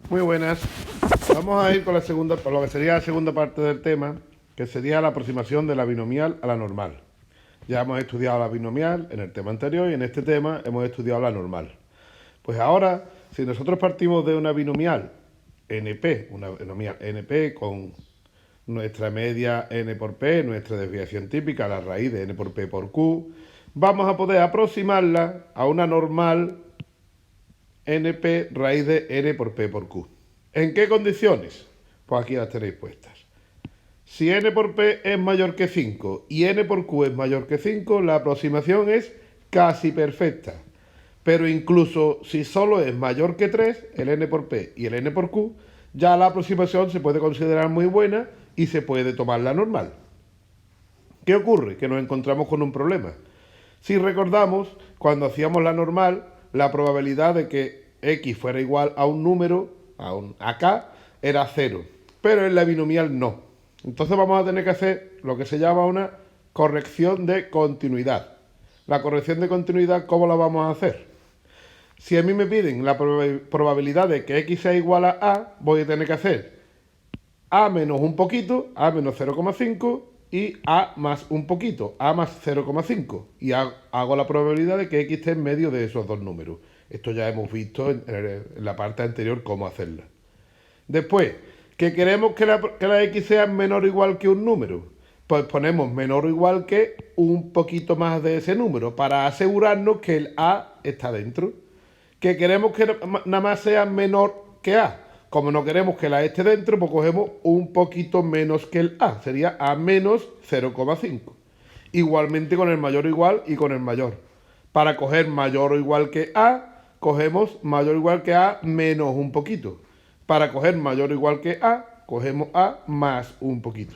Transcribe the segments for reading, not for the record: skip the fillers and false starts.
Muy buenas. Vamos a ir con con lo que sería la segunda parte del tema, que sería la aproximación de la binomial a la normal. Ya hemos estudiado la binomial en el tema anterior y en este tema hemos estudiado la normal. Pues ahora, si nosotros partimos de una binomial NP, una binomial NP con nuestra media n por p, nuestra desviación típica, la raíz de n por p por q, vamos a poder aproximarla a una normal np raíz de n por p por q. ¿En qué condiciones? Pues aquí las tenéis puestas. Si n por p es mayor que 5 y n por q es mayor que 5, la aproximación es casi perfecta. Pero incluso si solo es mayor que 3, el n por p y el n por q, ya la aproximación se puede considerar muy buena y se puede tomar la normal. ¿Qué ocurre? Que nos encontramos con un problema. Si recordamos, cuando hacíamos la normal, la probabilidad de que x fuera igual a un número, a k, era 0. Pero en la binomial no. Entonces vamos a tener que hacer lo que se llama una corrección de continuidad. La corrección de continuidad, ¿cómo la vamos a hacer? Si a mí me piden la probabilidad de que x sea igual a, voy a tener que hacer a menos un poquito, a menos 0,5 y a más un poquito, a más 0,5. Y hago la probabilidad de que x esté en medio de esos dos números. Esto ya hemos visto en la parte anterior cómo hacerla. Después, que queremos que la x sea menor o igual que un número, pues ponemos menor o igual que un poquito más de ese número para asegurarnos que el a está dentro. Que queremos que nada más sea menor que a. Como no queremos que la esté dentro, pues cogemos un poquito menos que el a. Sería a menos 0,5. Igualmente con el mayor o igual y con el mayor. Para coger mayor o igual que a, cogemos mayor o igual que a menos un poquito. Para coger mayor o igual que a, cogemos a más un poquito.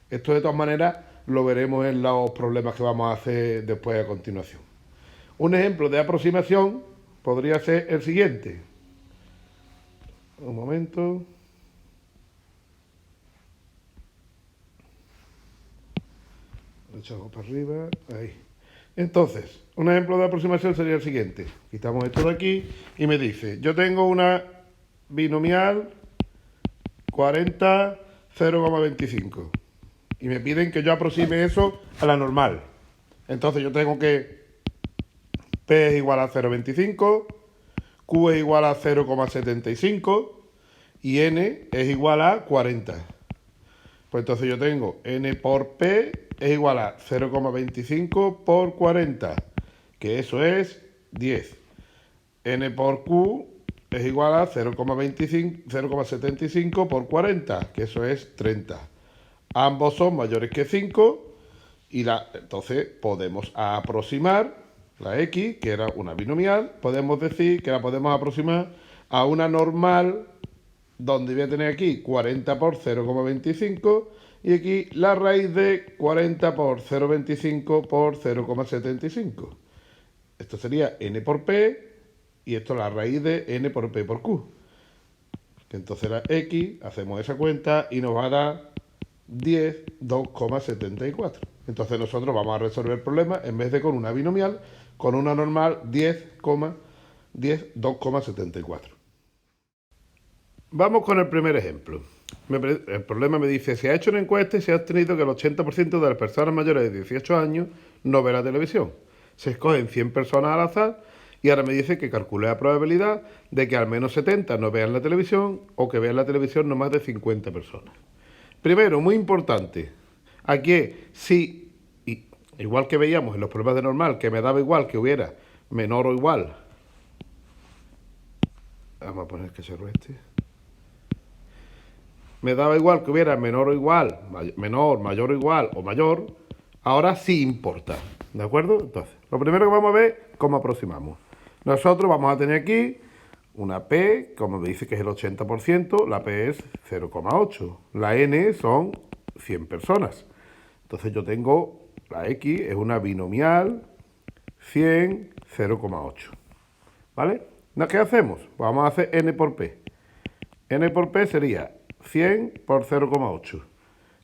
Esto de todas maneras lo veremos en los problemas que vamos a hacer después a continuación. Un ejemplo de aproximación podría ser el siguiente. Un momento. Lo echamos para arriba. Ahí. Entonces, un ejemplo de aproximación sería el siguiente. Quitamos esto de aquí y me dice, yo tengo una binomial 40, 0,25. Y me piden que yo aproxime eso a la normal. Entonces yo tengo que P es igual a 0,25, Q es igual a 0,75 y N es igual a 40. Pues entonces yo tengo N por P es igual a 0,25 por 40, que eso es 10. N por Q es igual a 0,75 por 40, que eso es 30. Ambos son mayores que 5 y entonces podemos aproximar la x, que era una binomial, podemos decir que la podemos aproximar a una normal, donde voy a tener aquí 40 por 0,25 y aquí la raíz de 40 por 0,25 por 0,75. Esto sería n por p y esto la raíz de n por p por q. Entonces la x, hacemos esa cuenta y nos va a dar 10,2,74. Entonces nosotros vamos a resolver el problema en vez de con una binomial, con una normal 10,2,74. Vamos con el primer ejemplo. El problema me dice, se ha hecho una encuesta y se ha obtenido que el 80% de las personas mayores de 18 años no ve la televisión. Se escogen 100 personas al azar y ahora me dice que calcule la probabilidad de que al menos 70 no vean la televisión o que vean la televisión no más de 50 personas. Primero, muy importante, aquí si, igual que veíamos en los problemas de normal, que me daba igual que hubiera menor o igual, vamos a poner que se este, me daba igual que hubiera menor o igual, menor, mayor o igual o mayor, ahora sí importa, ¿de acuerdo? Entonces, lo primero que vamos a ver, cómo aproximamos. Nosotros vamos a tener aquí una P, como me dice que es el 80%, la P es 0,8. La N son 100 personas. Entonces yo tengo, la X es una binomial 100, 0,8. ¿Vale? ¿Qué hacemos? Vamos a hacer N por P. N por P sería 100 por 0,8,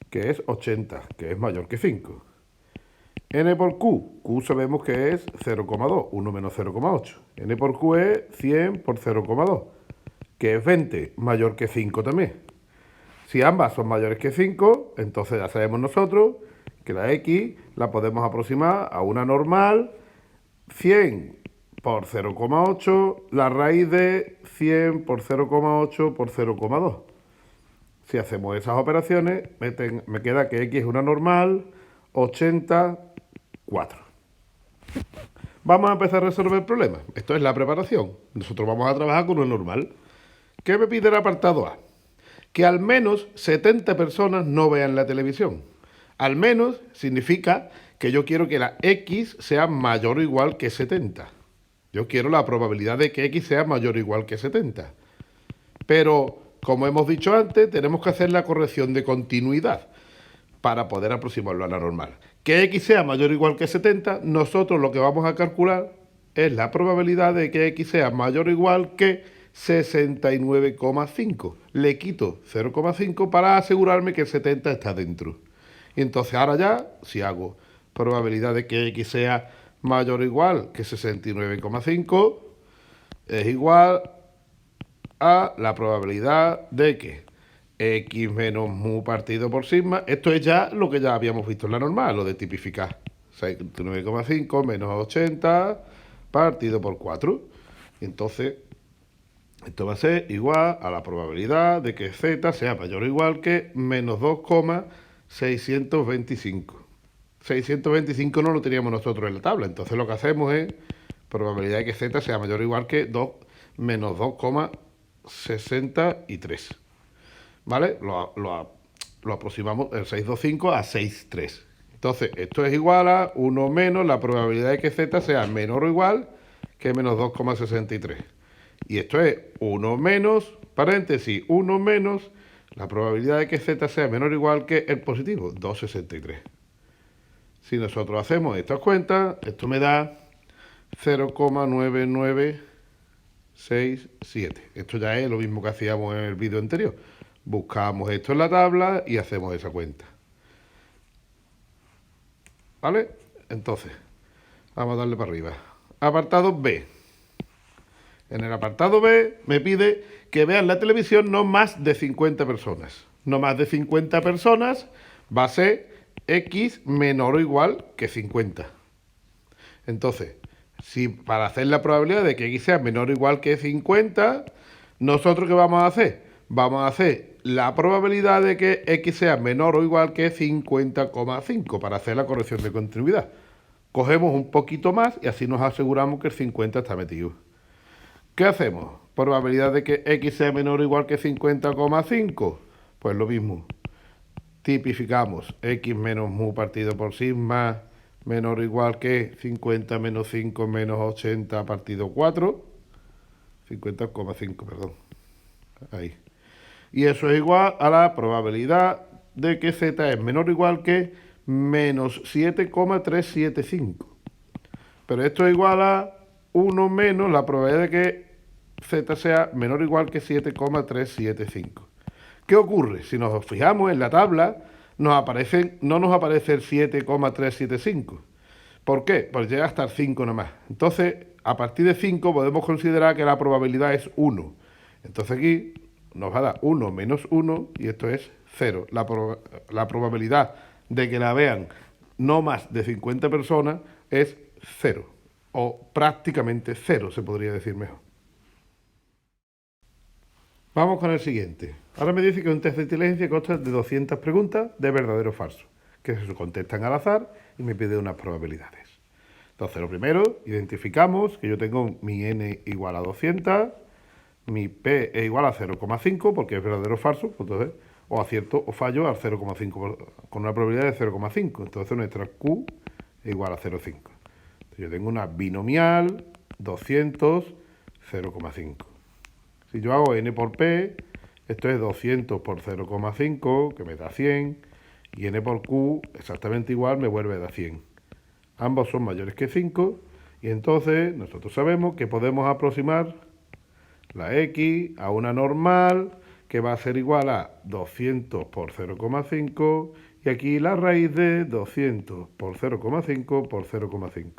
que es 80, que es mayor que 5. N por Q, Q sabemos que es 0,2, 1 menos 0,8. N por Q es 100 por 0,2. que es 20 mayor que 5 también. Si ambas son mayores que 5, entonces ya sabemos nosotros que la x la podemos aproximar a una normal 100 por 0,8, la raíz de 100 por 0,8 por 0,2. Si hacemos esas operaciones, me queda que x es una normal 84. Vamos a empezar a resolver el problema. Esto es la preparación. Nosotros vamos a trabajar con una normal. ¿Qué me pide el apartado A? Que al menos 70 personas no vean la televisión. Al menos significa que yo quiero que la x sea mayor o igual que 70. Yo quiero la probabilidad de que x sea mayor o igual que 70. Pero, como hemos dicho antes, tenemos que hacer la corrección de continuidad para poder aproximarlo a la normal. Que x sea mayor o igual que 70, nosotros lo que vamos a calcular es la probabilidad de que x sea mayor o igual que 69,5. Le quito 0,5 para asegurarme que el 70 está dentro. Y entonces ahora ya, si hago probabilidad de que x sea mayor o igual que 69,5, es igual a la probabilidad de que x menos mu partido por sigma, esto es ya lo que ya habíamos visto en la normal, lo de tipificar. 69,5 menos 80 partido por 4. Y entonces, esto va a ser igual a la probabilidad de que z sea mayor o igual que menos 2,625. 625 no lo teníamos nosotros en la tabla, entonces lo que hacemos es probabilidad de que z sea mayor o igual que 2 menos 2,63. ¿Vale? Lo aproximamos el 625 a 6,3. Entonces, esto es igual a 1 menos la probabilidad de que z sea menor o igual que menos 2,63. Y esto es 1 menos, paréntesis, 1 menos la probabilidad de que z sea menor o igual que el positivo, 2,63. Si nosotros hacemos estas cuentas, esto me da 0,9967. Esto ya es lo mismo que hacíamos en el vídeo anterior. Buscamos esto en la tabla y hacemos esa cuenta. ¿Vale? Entonces, vamos a darle para arriba. Apartado B. En el apartado B me pide que vean la televisión no más de 50 personas. No más de 50 personas va a ser x menor o igual que 50. Entonces, si para hacer la probabilidad de que x sea menor o igual que 50, ¿nosotros qué vamos a hacer? Vamos a hacer la probabilidad de que x sea menor o igual que 50,5 para hacer la corrección de continuidad. Cogemos un poquito más y así nos aseguramos que el 50 está metido. ¿Qué hacemos? Probabilidad de que x sea menor o igual que 50,5. Pues lo mismo. Tipificamos x menos mu partido por sigma menor o igual que 50 menos 5 menos 80 partido 4. 50,5, perdón. Ahí. Y eso es igual a la probabilidad de que z es menor o igual que menos 7,375. Pero esto es igual a 1 menos la probabilidad de que z sea menor o igual que 7,375. ¿Qué ocurre? Si nos fijamos en la tabla, no nos aparece el 7,375. ¿Por qué? Pues llega hasta el 5 nomás. Entonces, a partir de 5 podemos considerar que la probabilidad es 1. Entonces aquí nos va a dar 1 menos 1 y esto es 0. La probabilidad de que la vean no más de 50 personas es 0. O prácticamente 0, se podría decir mejor. Vamos con el siguiente. Ahora me dice que un test de inteligencia consta de 200 preguntas de verdadero o falso, que se contestan al azar y me pide unas probabilidades. Entonces, lo primero, identificamos que yo tengo mi n igual a 200, mi p es igual a 0,5, porque es verdadero o falso, pues entonces, o acierto o fallo al 0,5, con una probabilidad de 0,5. Entonces, nuestra q es igual a 0,5. Yo tengo una binomial 200, 0,5. Si yo hago n por p, esto es 200 por 0,5, que me da 100, y n por q, exactamente igual, me vuelve a dar 100. Ambos son mayores que 5, y entonces nosotros sabemos que podemos aproximar la x a una normal, que va a ser igual a 200 por 0,5, y aquí la raíz de 200 por 0,5 por 0,5.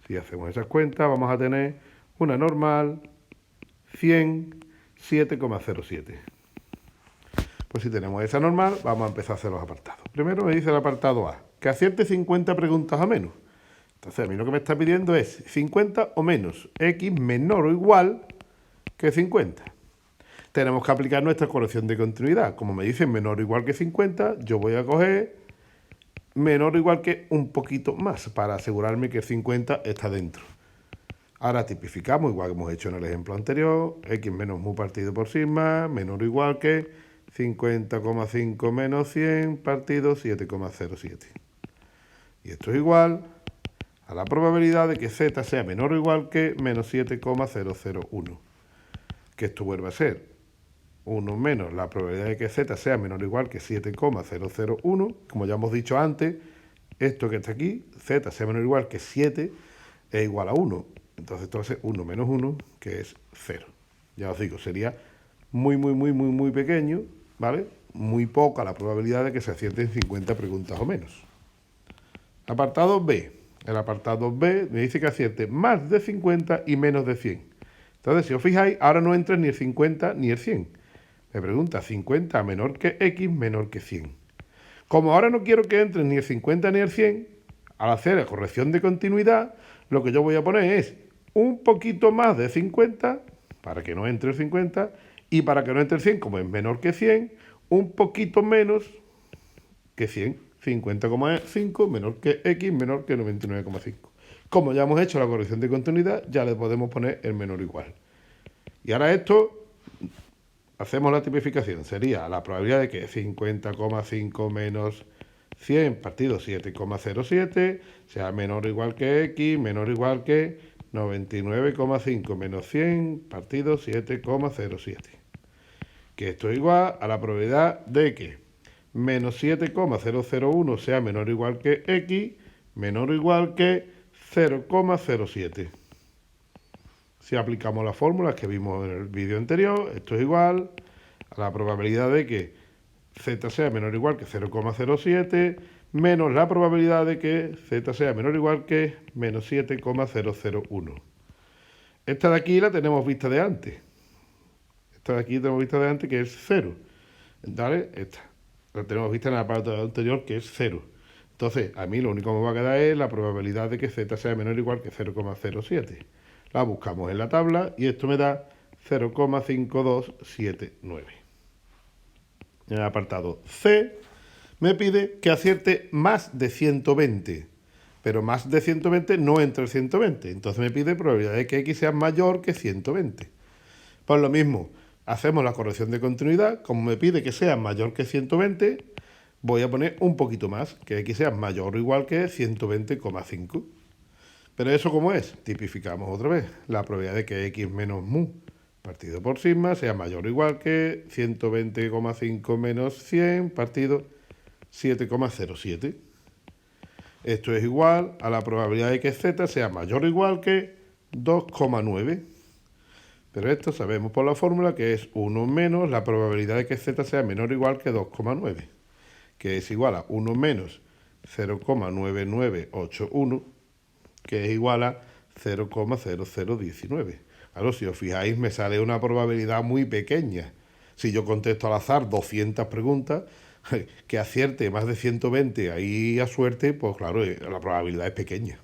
Si hacemos esas cuentas, vamos a tener una normal 100 7,07. Pues si tenemos esa normal, vamos a empezar a hacer los apartados. Primero me dice el apartado A, que acierte 50 preguntas o menos. Entonces a mí lo que me está pidiendo es 50 o menos, x menor o igual que 50. Tenemos que aplicar nuestra corrección de continuidad. Como me dicen menor o igual que 50, yo voy a coger menor o igual que un poquito más para asegurarme que 50 está dentro. Ahora tipificamos, igual que hemos hecho en el ejemplo anterior, x menos mu partido por sigma, menor o igual que 50,5 menos 100 partido 7,07. Y esto es igual a la probabilidad de que z sea menor o igual que menos 7,001. Que esto vuelva a ser 1 menos la probabilidad de que z sea menor o igual que 7,001. Como ya hemos dicho antes, esto que está aquí, z sea menor o igual que 7, es igual a 1. Entonces 1 menos 1, que es 0. Ya os digo, sería muy pequeño, ¿vale? Muy poca la probabilidad de que se acierten 50 preguntas o menos. Apartado B. El apartado B me dice que acierte más de 50 y menos de 100. Entonces, si os fijáis, ahora no entra ni el 50 ni el 100. Me pregunta 50 menor que x menor que 100. Como ahora no quiero que entre ni el 50 ni el 100, al hacer la corrección de continuidad, lo que yo voy a poner es un poquito más de 50, para que no entre el 50, y para que no entre el 100, como es menor que 100, un poquito menos que 100, 50,5 menor que x menor que 99,5. Como ya hemos hecho la corrección de continuidad, ya le podemos poner el menor o igual. Y ahora esto, hacemos la tipificación, sería la probabilidad de que 50,5 menos 100 partido 7,07 sea menor o igual que x, menor o igual que 99,5 menos 100 partido 7,07. Que esto es igual a la probabilidad de que menos 7,001 sea menor o igual que x, menor o igual que 0,07. Si aplicamos las fórmulas que vimos en el vídeo anterior, esto es igual a la probabilidad de que z sea menor o igual que 0,07 menos la probabilidad de que z sea menor o igual que menos 7,001. Esta de aquí la tenemos vista de antes. Esta de aquí tenemos vista de antes que es 0. ¿Vale? Esta. La tenemos vista en el apartado anterior que es 0. Entonces, a mí lo único que me va a quedar es la probabilidad de que z sea menor o igual que 0,07. La buscamos en la tabla y esto me da 0,5279. En el apartado C me pide que acierte más de 120, pero más de 120 no entra el 120. Entonces me pide probabilidad de que x sea mayor que 120. Pues lo mismo, hacemos la corrección de continuidad. Como me pide que sea mayor que 120, voy a poner un poquito más, que x sea mayor o igual que 120,5. Pero eso, ¿cómo es? Tipificamos otra vez. La probabilidad de que x menos mu partido por sigma sea mayor o igual que 120,5 menos 100 partido 7,07. Esto es igual a la probabilidad de que z sea mayor o igual que 2,9. Pero esto sabemos por la fórmula que es 1 menos la probabilidad de que z sea menor o igual que 2,9, que es igual a 1 menos 0,9981, que es igual a 0,0019. Claro, si os fijáis, me sale una probabilidad muy pequeña. Si yo contesto al azar 200 preguntas, que acierte más de 120 ahí a suerte, pues claro, la probabilidad es pequeña.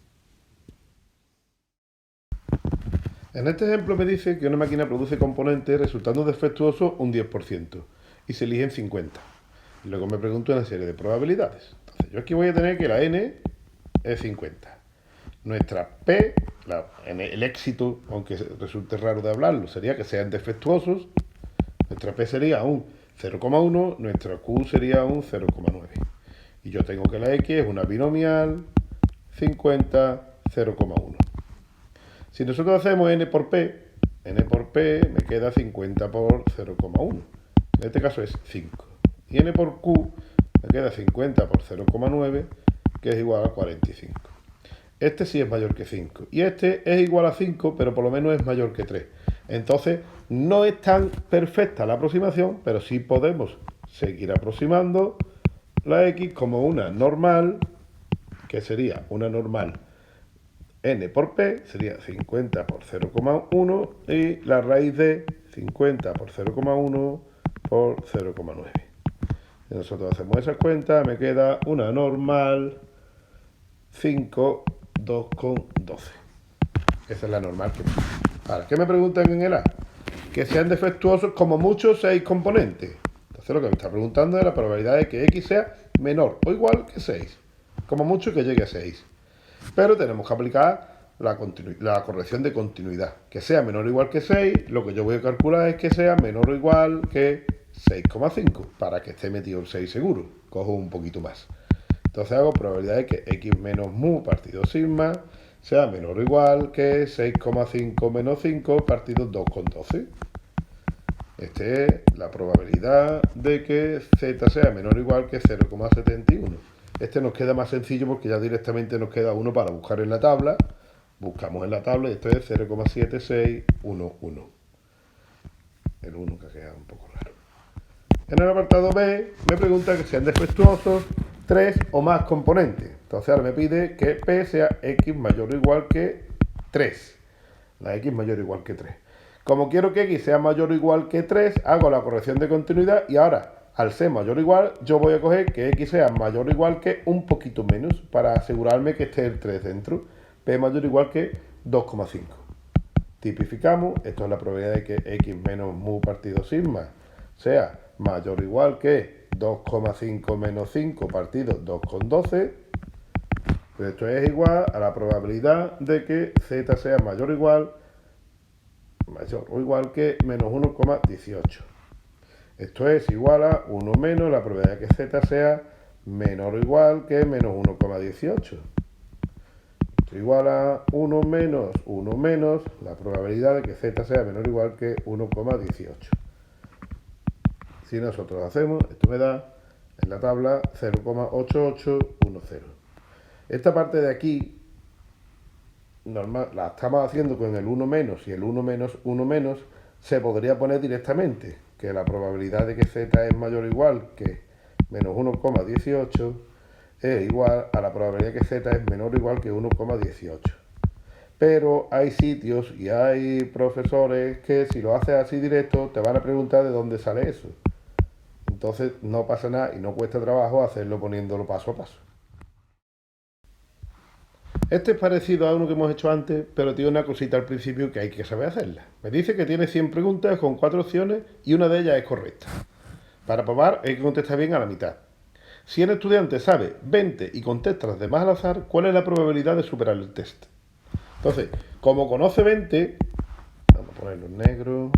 En este ejemplo me dice que una máquina produce componentes resultando defectuosos un 10% y se eligen 50. Y luego me pregunto una serie de probabilidades. Entonces yo aquí voy a tener que la n es 50. Nuestra P, el éxito, aunque resulte raro de hablarlo, sería que sean defectuosos. Nuestra P sería un 0,1, nuestra Q sería un 0,9. Y yo tengo que la X es una binomial 50, 0,1. Si nosotros hacemos n por P me queda 50 por 0,1. En este caso es 5. Y n por Q me queda 50 por 0,9, que es igual a 45. Este sí es mayor que 5. Y este es igual a 5, pero por lo menos es mayor que 3. Entonces, no es tan perfecta la aproximación, pero sí podemos seguir aproximando la X como una normal, que sería una normal n por P, sería 50 por 0,1, y la raíz de 50 por 0,1 por 0,9. Si nosotros hacemos esas cuentas, me queda una normal 5, 2,12. Esa es la normal que me queda. Ahora, ¿qué me preguntan en el A? Que sean defectuosos como mucho 6 componentes. Entonces lo que me está preguntando es la probabilidad de que X sea menor o igual que 6. Como mucho que llegue a 6. Pero tenemos que aplicar la corrección de continuidad. Que sea menor o igual que 6, lo que yo voy a calcular es que sea menor o igual que 6,5 para que esté metido el 6 seguro. Cojo un poquito más. Entonces hago probabilidad de que X menos mu partido sigma sea menor o igual que 6,5 menos 5 partido 2,12. Esta es la probabilidad de que Z sea menor o igual que 0,71. Este nos queda más sencillo porque ya directamente nos queda uno para buscar en la tabla. Buscamos en la tabla y esto es 0,7611. El 1 que queda un poco raro. En el apartado B me pregunta que sean defectuosos 3 o más componentes. Entonces ahora me pide que P sea X mayor o igual que 3. La X mayor o igual que 3. Como quiero que X sea mayor o igual que 3, hago la corrección de continuidad y ahora, al ser mayor o igual, yo voy a coger que X sea mayor o igual que un poquito menos para asegurarme que esté el 3 dentro. P mayor o igual que 2,5. Tipificamos, esto es la probabilidad de que X menos mu partido sigma sea mayor o igual que 2,5 menos 5 partido 2,12. Pues esto es igual a la probabilidad de que Z sea mayor o igual que menos 1,18. Esto es igual a 1 menos la probabilidad de que Z sea menor o igual que menos 1,18. Esto es igual a 1 menos la probabilidad de que Z sea menor o igual que 1,18. Si nosotros hacemos, esto me da en la tabla 0,8810. Esta parte de aquí normal, la estamos haciendo con el 1 menos y el 1 menos 1 menos se podría poner directamente que la probabilidad de que Z es mayor o igual que menos 1,18 es igual a la probabilidad de que Z es menor o igual que 1,18. Pero hay sitios y hay profesores que si lo haces así directo te van a preguntar de dónde sale eso. Entonces no pasa nada y no cuesta trabajo hacerlo poniéndolo paso a paso. Este es parecido a uno que hemos hecho antes, pero tiene una cosita al principio que hay que saber hacerla. Me dice que tiene 100 preguntas con 4 opciones y una de ellas es correcta. Para probar hay que contestar bien a la mitad. Si el estudiante sabe 20 y contesta las demás al azar, ¿cuál es la probabilidad de superar el test? Entonces, como conoce 20, vamos a ponerlo en negro.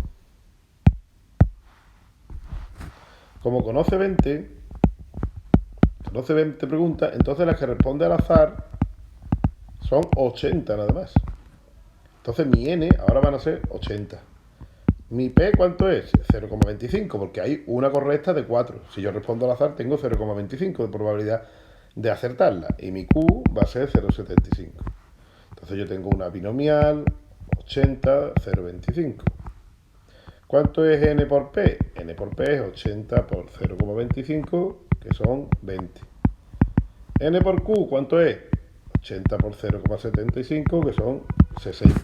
Como conoce 20 preguntas, entonces las que responde al azar son 80 nada más. Entonces mi N ahora van a ser 80. Mi P, ¿cuánto es? 0,25, porque hay una correcta de 4. Si yo respondo al azar, tengo 0,25 de probabilidad de acertarla. Y mi Q va a ser 0,75. Entonces yo tengo una binomial 80, 0,25. ¿Cuánto es N por P? N por P es 80 por 0,25, que son 20. N por Q, ¿cuánto es? 80 por 0,75, que son 60.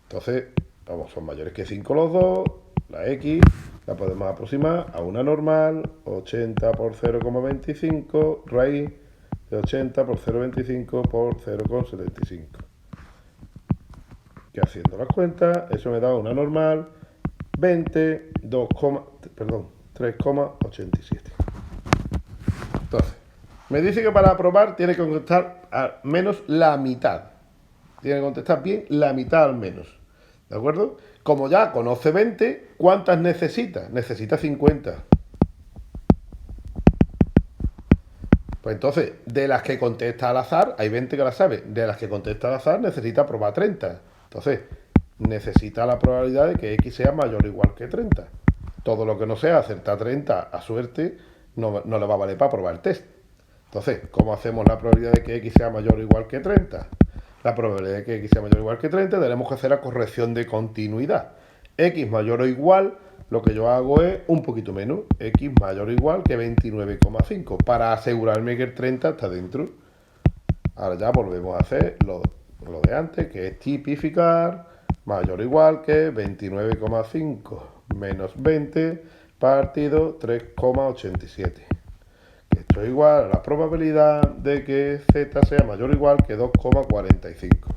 Entonces, vamos, son mayores que 5 los dos. La X la podemos aproximar a una normal, 80 por 0,25, raíz de 80 por 0,25 por 0,75. Que haciendo las cuentas, eso me da una normal 3,87. Entonces, me dice que para aprobar tiene que contestar al menos la mitad. Tiene que contestar bien la mitad al menos. ¿De acuerdo? Como ya conoce 20, ¿cuántas necesita? Necesita 50. Pues entonces, de las que contesta al azar, hay 20 que las sabe. De las que contesta al azar, necesita probar 30. Entonces, necesita la probabilidad de que X sea mayor o igual que 30. Todo lo que no sea acertar 30 a suerte, no le va a valer para probar el test. Entonces, ¿cómo hacemos la probabilidad de que X sea mayor o igual que 30? La probabilidad de que X sea mayor o igual que 30, tenemos que hacer la corrección de continuidad. X mayor o igual, lo que yo hago es un poquito menos. X mayor o igual que 29,5 para asegurarme que el 30 está dentro. Ahora ya volvemos a hacer lo de antes, que es tipificar, mayor o igual que 29,5 menos 20 partido 3,87. Esto es igual a la probabilidad de que z sea mayor o igual que 2,45.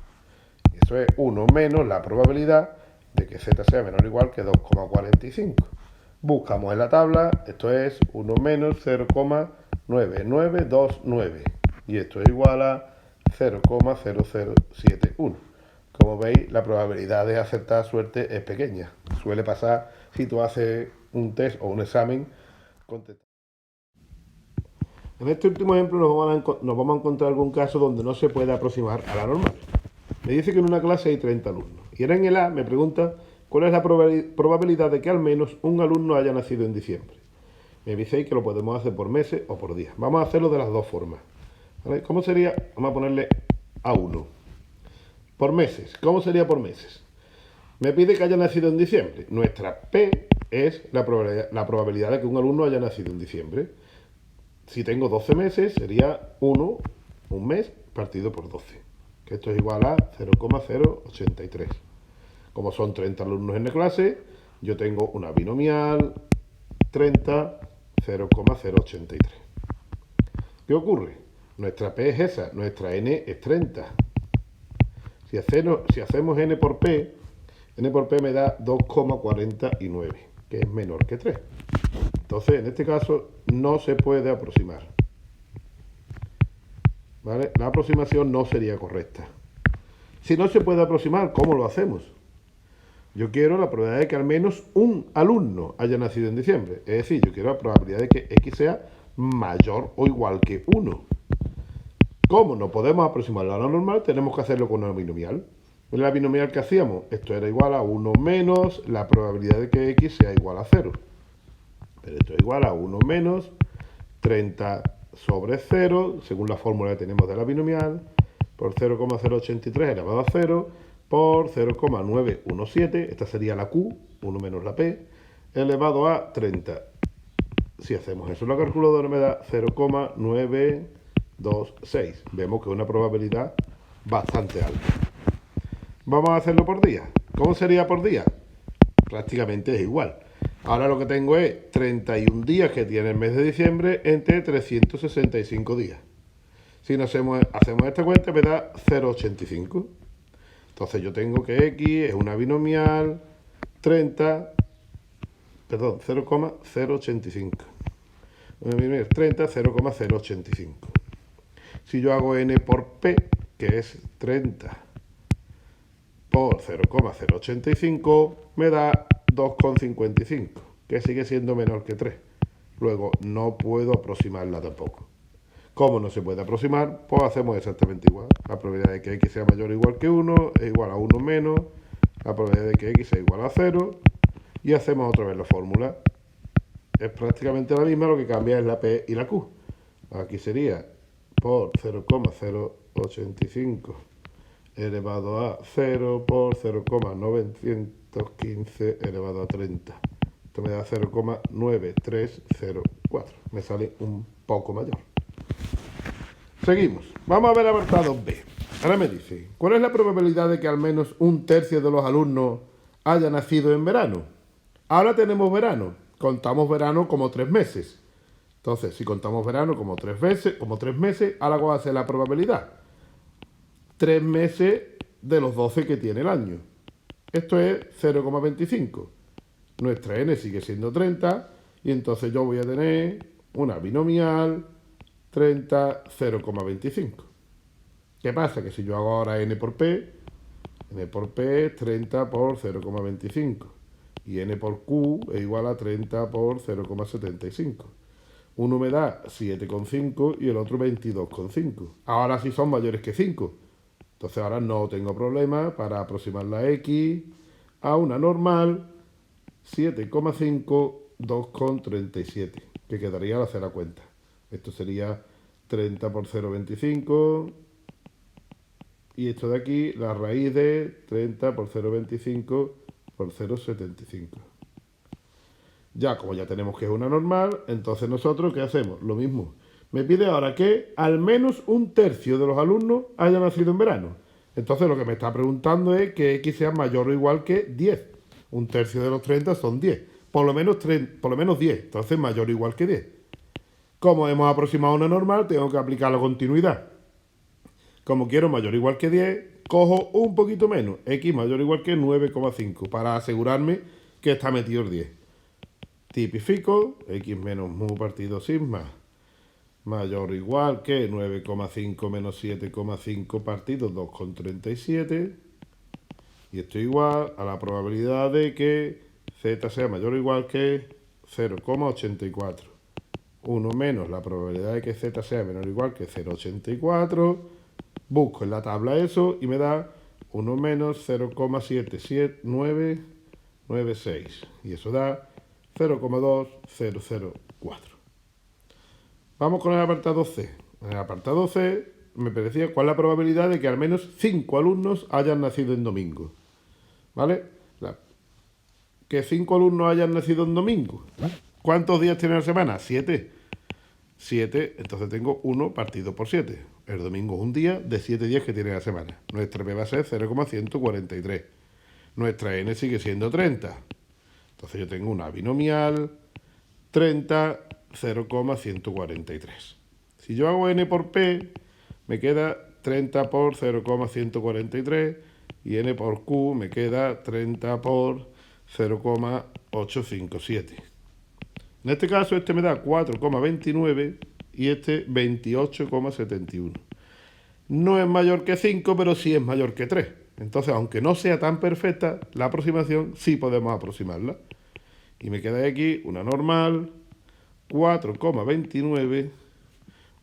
Eso es 1 menos la probabilidad de que z sea menor o igual que 2,45. Buscamos en la tabla, esto es 1 menos 0,9929. Y esto es igual a 0,0071. Como veis, la probabilidad de acertar suerte es pequeña. Suele pasar si tú haces un test o un examen. En este último ejemplo nos vamos a encontrar algún caso donde no se puede aproximar a la normal. Me dice que en una clase hay 30 alumnos. Y ahora en el A me pregunta cuál es la probabilidad de que al menos un alumno haya nacido en diciembre. Me dice que lo podemos hacer por meses o por días. Vamos a hacerlo de las dos formas. ¿Vale? ¿Cómo sería? Vamos a ponerle A1. Por meses. ¿Cómo sería por meses? Me pide que haya nacido en diciembre. Nuestra P es la probabilidad de que un alumno haya nacido en diciembre. Si tengo 12 meses, sería 1, un mes, partido por 12. Que esto es igual a 0,083. Como son 30 alumnos en la clase, yo tengo una binomial 30, 0,083. ¿Qué ocurre? Nuestra P es esa, nuestra N es 30. Si hacemos N por P me da 2,49, que es menor que 3. Entonces, en este caso, no se puede aproximar. ¿Vale? La aproximación no sería correcta. Si no se puede aproximar, ¿cómo lo hacemos? Yo quiero la probabilidad de que al menos un alumno haya nacido en diciembre. Es decir, yo quiero la probabilidad de que X sea mayor o igual que 1. Como no podemos aproximarlo a la normal, tenemos que hacerlo con una binomial. En la binomial que hacíamos, esto era igual a 1 menos la probabilidad de que X sea igual a 0. Pero esto es igual a 1 menos 30 sobre 0, según la fórmula que tenemos de la binomial, por 0,083 elevado a 0, por 0,917, esta sería la Q, 1 menos la P, elevado a 30. Si hacemos eso en la calculadora me da 0,926. Vemos que es una probabilidad bastante alta. Vamos a hacerlo por día. ¿Cómo sería por día? Prácticamente es igual. Ahora lo que tengo es 31 días que tiene el mes de diciembre entre 365 días. Si hacemos esta cuenta me da 0,85. Entonces yo tengo que X es una binomial 0,085. Una binomial 30, 0,085. Si yo hago N por P, que es 30 por 0,085, me da 2,55, que sigue siendo menor que 3. Luego, no puedo aproximarla tampoco. Como no se puede aproximar, pues hacemos exactamente igual. La probabilidad de que X sea mayor o igual que 1 es igual a 1 menos la probabilidad de que X sea igual a 0. Y hacemos otra vez la fórmula. Es prácticamente la misma, lo que cambia es la P y la Q. Aquí sería por 0,085 elevado a 0 por 0,915 elevado a 30. Esto me da 0,9304. Me sale un poco mayor. Seguimos. Vamos a ver apartado B. Ahora me dice, ¿cuál es la probabilidad de que al menos un tercio de los alumnos haya nacido en verano? Ahora tenemos verano. Contamos verano como 3 meses. Entonces, si contamos verano como 3 meses, ahora ¿cuál va a ser la probabilidad? 3 meses de los 12 que tiene el año. Esto es 0,25. Nuestra N sigue siendo 30 y entonces yo voy a tener una binomial 30, 0,25. ¿Qué pasa? Que si yo hago ahora N por P es 30 por 0,25 y N por Q es igual a 30 por 0,75. Uno me da 7,5 y el otro 22,5. Ahora sí son mayores que 5. Entonces ahora no tengo problema para aproximar la X a una normal 7,5, 2,37, que quedaría al hacer la cuenta. Esto sería 30 por 0,25 y esto de aquí, la raíz de 30 por 0,25 por 0,75. Ya, como ya tenemos que es una normal, entonces nosotros, ¿qué hacemos? Lo mismo. Me pide ahora que al menos un tercio de los alumnos haya nacido en verano. Entonces lo que me está preguntando es que x sea mayor o igual que 10. Un tercio de los 30 son 10. Por lo menos 10. Entonces mayor o igual que 10. Como hemos aproximado una normal, tengo que aplicar la continuidad. Como quiero mayor o igual que 10, cojo un poquito menos, x mayor o igual que 9,5, para asegurarme que está metido el 10. Tipifico, x menos mu partido sigma mayor o igual que 9,5 menos 7,5 partido 2,37. Y esto igual a la probabilidad de que z sea mayor o igual que 0,84. 1 menos la probabilidad de que z sea menor o igual que 0,84. Busco en la tabla eso y me da 1 menos 0,77996. Y eso da 0,2004. Vamos con el apartado C. En el apartado C me decía cuál es la probabilidad de que al menos 5 alumnos hayan nacido en domingo. ¿Vale? Que 5 alumnos hayan nacido en domingo. ¿Cuántos días tiene la semana? 7. 7, entonces tengo 1 partido por 7. El domingo es un día de 7 días que tiene la semana. Nuestra P va a ser 0,143. Nuestra N sigue siendo 30. Entonces yo tengo una binomial 30, 0,143. Si yo hago N por P, me queda 30 por 0,143 y N por Q me queda 30 por 0,857. En este caso, este me da 4,29 y este 28,71. No es mayor que 5, pero sí es mayor que 3. Entonces, aunque no sea tan perfecta, la aproximación sí podemos aproximarla. Y me queda aquí una normal, 4,29,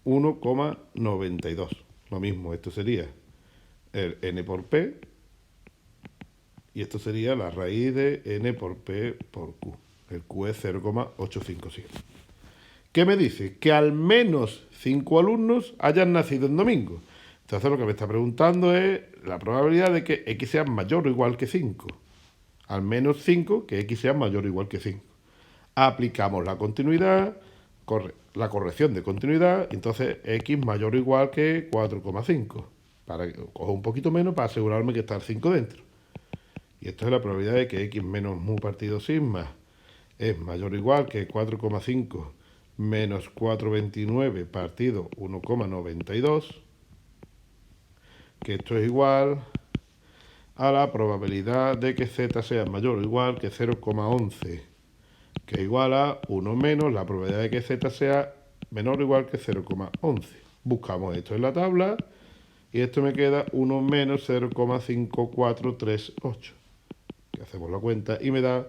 1,92. Lo mismo, esto sería el n por p, y esto sería la raíz de n por p por q. El q es 0,857. ¿Qué me dice? Que al menos 5 alumnos hayan nacido en domingo. Entonces lo que me está preguntando es la probabilidad de que x sea mayor o igual que 5. Al menos 5, que x sea mayor o igual que 5. Aplicamos la continuidad, la corrección de continuidad, y entonces x mayor o igual que 4,5. Cojo un poquito menos para asegurarme que está el 5 dentro. Y esto es la probabilidad de que x menos mu partido sigma es mayor o igual que 4,5 menos 4,29 partido 1,92, que esto es igual a la probabilidad de que z sea mayor o igual que 0,11, que es igual a 1 menos la probabilidad de que z sea menor o igual que 0,11. Buscamos esto en la tabla y esto me queda 1 menos 0,5438. Que hacemos la cuenta y me da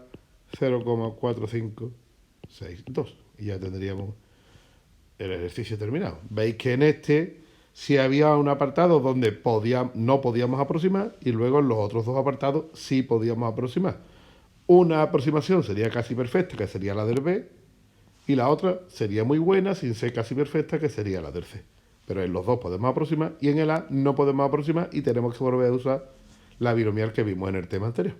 0,4562. Y ya tendríamos el ejercicio terminado. Veis que en este sí había un apartado donde no podíamos aproximar y luego en los otros dos apartados sí podíamos aproximar. Una aproximación sería casi perfecta, que sería la del B, y la otra sería muy buena, sin ser casi perfecta, que sería la del C. Pero en los dos podemos aproximar y en el A no podemos aproximar y tenemos que volver a usar la binomial que vimos en el tema anterior.